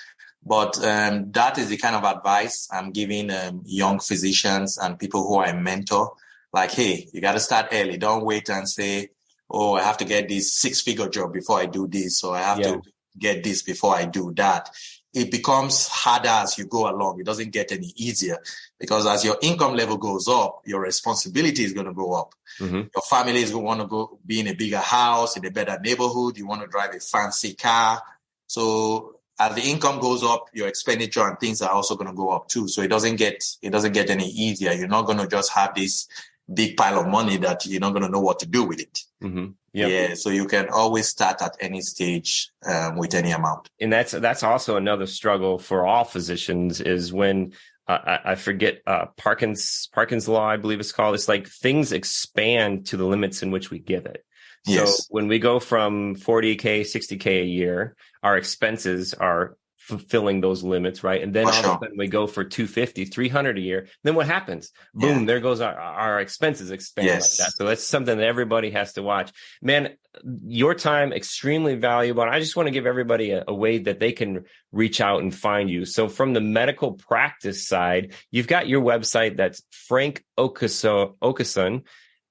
But that is the kind of advice I'm giving young physicians and people who I mentor. Like, hey, you got to start early. Don't wait and say, oh, I have to get this 6-figure job before I do this, or I have to get this before I do that. It becomes harder as you go along. It doesn't get any easier because as your income level goes up, your responsibility is going to go up. Mm-hmm. Your family is going to want to go be in a bigger house, in a better neighborhood. You want to drive a fancy car. So as the income goes up, your expenditure and things are also going to go up too. So it doesn't get any easier. You're not going to just have this big pile of money that you're not going to know what to do with it. Mm-hmm. Yep. Yeah. So you can always start at any stage with any amount. And that's also another struggle for all physicians is when I forget Parkin's law, I believe it's called. It's like things expand to the limits in which we give it. So Yes. when we go from 40K, 60K a year, our expenses are fulfilling those limits, right? And then all of a sudden we go for 250, 300 a year. Then what happens? Boom, there goes our expenses expand like that. So that's something that everybody has to watch. Man, your time, extremely valuable. And I just want to give everybody a way that they can reach out and find you. So from the medical practice side, you've got your website. That's Frank Okosun,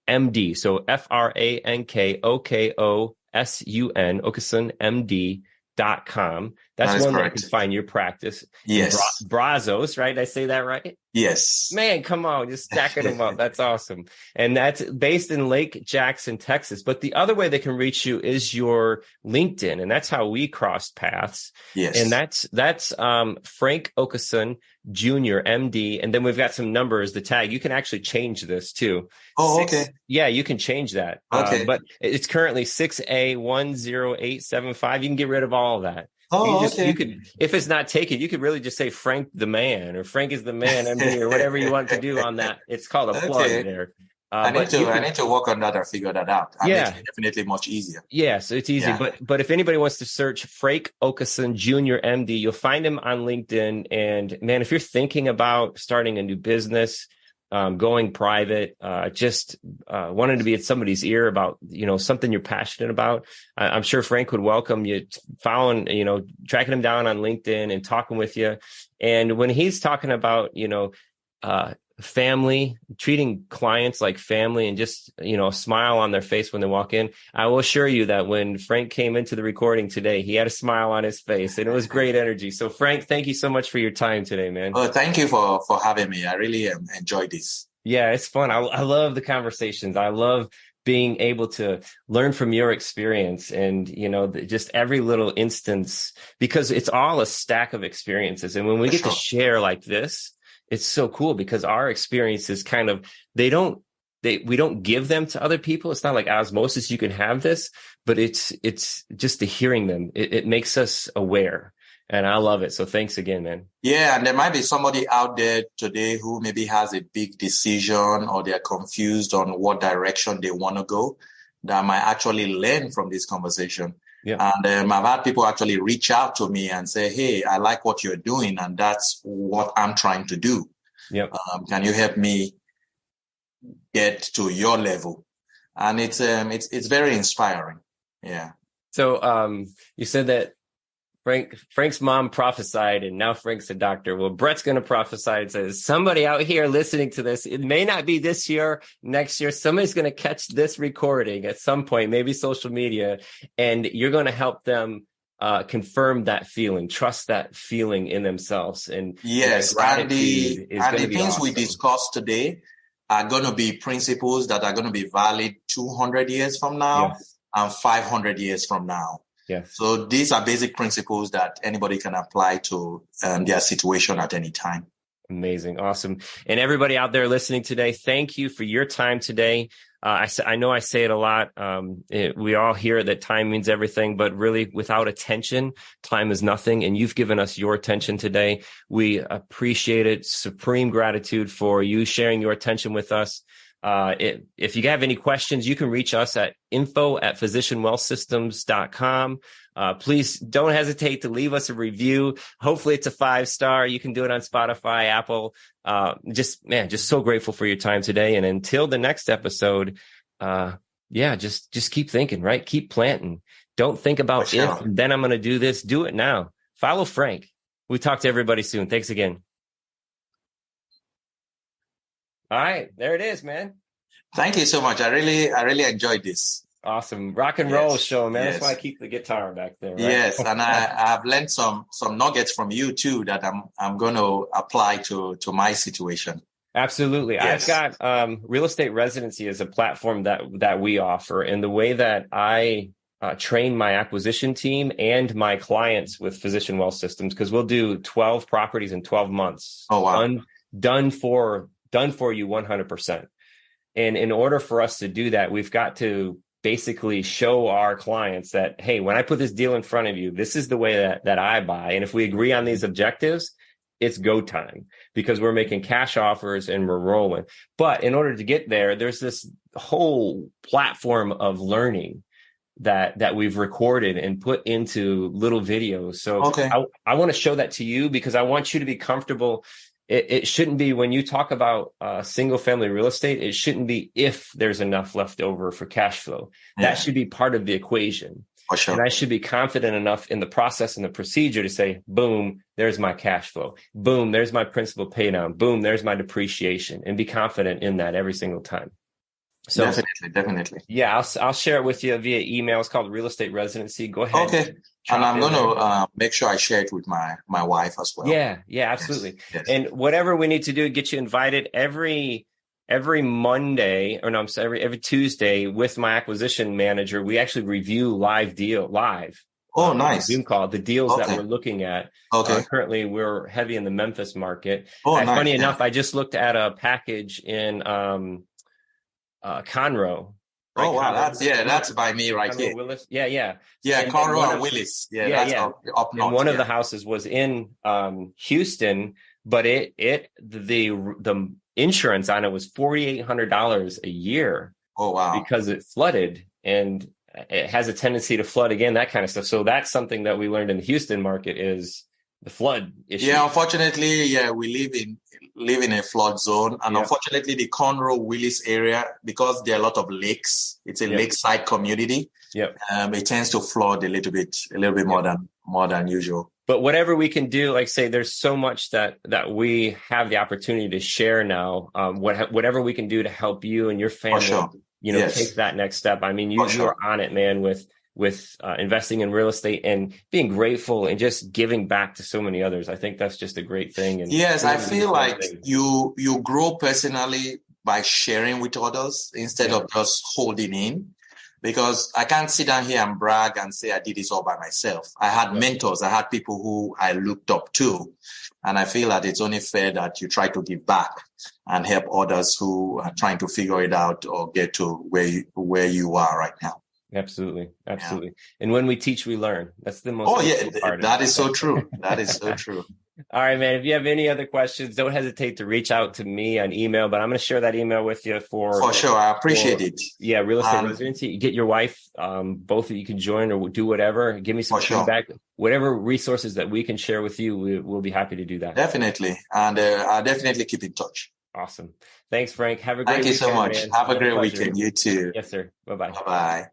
MD. So FrankOkosun, OkosunMD.com. That's one that you can find your practice. Yes. Brazos, right? Did I say that right? Yes. Man, come on, just stacking them up. That's awesome. And that's based in Lake Jackson, Texas. But the other way they can reach you is your LinkedIn. And that's how we crossed paths. Yes. And that's Frank Okosun Jr., MD. And then we've got some numbers, the tag. You can actually change this too. Oh, okay. Yeah, you can change that. Okay. But it's currently 6A10875. You can get rid of all of that. Oh, okay. You could, if it's not taken, you could really just say Frank the Man or Frank is the Man MD or whatever you want to do on that. It's called a plug there. I need to work on that or figure that out. It's definitely much easier. Yeah, so it's easy. Yeah. But if anybody wants to search Frank Okosun Jr. MD, you'll find him on LinkedIn. And man, if you're thinking about starting a new business, going private, just wanting to be at somebody's ear about, something you're passionate about, I'm sure Frank would welcome you following, tracking him down on LinkedIn and talking with you. And when he's talking about, family, treating clients like family and just, a smile on their face when they walk in, I will assure you that when Frank came into the recording today, he had a smile on his face and it was great energy. So Frank, thank you so much for your time today, man. Oh, thank you for having me. I really enjoyed this. Yeah, it's fun. I love the conversations. I love being able to learn from your experience and, just every little instance, because it's all a stack of experiences. And when we get to share like this, it's so cool because our experiences kind of, we don't give them to other people. It's not like osmosis. You can have this, but it's just the hearing them. It makes us aware. And I love it. So thanks again, man. Yeah. And there might be somebody out there today who maybe has a big decision or they're confused on what direction they want to go that might actually learn from this conversation. Yeah. And I've had people actually reach out to me and say, hey, I like what you're doing. And that's what I'm trying to do. Yep. Can you help me get to your level? And it's very inspiring. Yeah. So you said that Frank's mom prophesied and now Frank's a doctor. Well, Brett's going to prophesy and says, somebody out here listening to this, it may not be this year, next year, somebody's going to catch this recording at some point, maybe social media, and you're going to help them confirm that feeling, trust that feeling in themselves. And yes, and the things awesome. We discussed today are going to be principles that are going to be valid 200 years from now and 500 years from now. Yes. So these are basic principles that anybody can apply to their situation at any time. Amazing. Awesome. And everybody out there listening today, thank you for your time today. I know I say it a lot. We all hear that time means everything, but really without attention, time is nothing. And you've given us your attention today. We appreciate it. Supreme gratitude for you sharing your attention with us. If you have any questions, you can reach us at info@physicianwealthsystems.com. Please don't hesitate to leave us a review. Hopefully it's a 5-star. You can do it on Spotify, Apple. Just so grateful for your time today. And until the next episode, just keep thinking, right? Keep planting. Don't think about if, and then I'm going to do this. Do it now. Follow Frank. We'll talk to everybody soon. Thanks again. All right, there it is, man. Thank you so much. I really enjoyed this. Awesome. Rock and roll show, man. That's why I keep the guitar back there. Right? Yes, and I've learned some nuggets from you too that I'm going to apply to my situation. Absolutely. Yes. I've got Real Estate Residency as a platform that we offer, and the way that I train my acquisition team and my clients with Physician Wealth Systems, because we'll do 12 properties in 12 months. Oh wow! Done for you 100%. And in order for us to do that, we've got to basically show our clients that, hey, when I put this deal in front of you, this is the way that I buy. And if we agree on these objectives, it's go time, because we're making cash offers and we're rolling. But in order to get there, there's this whole platform of learning that we've recorded and put into little videos. So Okay. I want to show that to you, because I want you to be comfortable. It shouldn't be, when you talk about single family real estate, it shouldn't be if there's enough left over for cash flow. Yeah. That should be part of the equation. For sure. And I should be confident enough in the process and the procedure to say, boom, there's my cash flow. Boom, there's my principal pay down. Boom, there's my depreciation, and be confident in that every single time. So Definitely. Yeah, I'll share it with you via email. It's called Real Estate Residency. Go ahead. Okay. And I'm going to make sure I share it with my wife as well. Yeah, absolutely. Yes. And whatever we need to do, get you invited every Monday, or no, I'm sorry, every Tuesday with my acquisition manager. We actually review live. Oh, nice. Zoom call, the deals that we're looking at. Okay. Currently, we're heavy in the Memphis market. Oh, nice. Funny enough, I just looked at a package in Conroe. Right? Oh, wow. That's by me right Conroe, here. Willis. Yeah. Yeah, Conroe and Willis. That's up north. And one of the houses was in Houston, but the insurance on it was $4,800 a year. Oh, wow. Because it flooded, and it has a tendency to flood again, that kind of stuff. So that's something that we learned in the Houston market, is the flood issue. Yeah, unfortunately, we live in a flood zone. And unfortunately, the Conroe Willis area, because there are a lot of lakes, it's a lakeside community. Yep. It tends to flood a little bit more than usual. But whatever we can do, like I say, there's so much that we have the opportunity to share now. Whatever we can do to help you and your family, take that next step. I mean, you are on it, man, with investing in real estate and being grateful and just giving back to so many others. I think that's just a great thing. And yes, I feel like you grow personally by sharing with others instead of just holding in. Because I can't sit down here and brag and say I did this all by myself. I had mentors. I had people who I looked up to. And I feel that it's only fair that you try to give back and help others who are trying to figure it out or get to where you are right now. Absolutely. Yeah. And when we teach, we learn. That's the most important part. That is so true. That is so true. All right, man. If you have any other questions, don't hesitate to reach out to me on email, but I'm going to share that email with you for sure. I appreciate it. Yeah. Real estate residency. Get your wife, both of you can join or do whatever. Give me some feedback, whatever resources that we can share with you. We'll be happy to do that. Definitely. And I'll definitely keep in touch. Awesome. Thanks, Frank. Have a great weekend. Thank you so much. Man. Have a great weekend. You too. Yes, sir. Bye-bye. Bye-bye.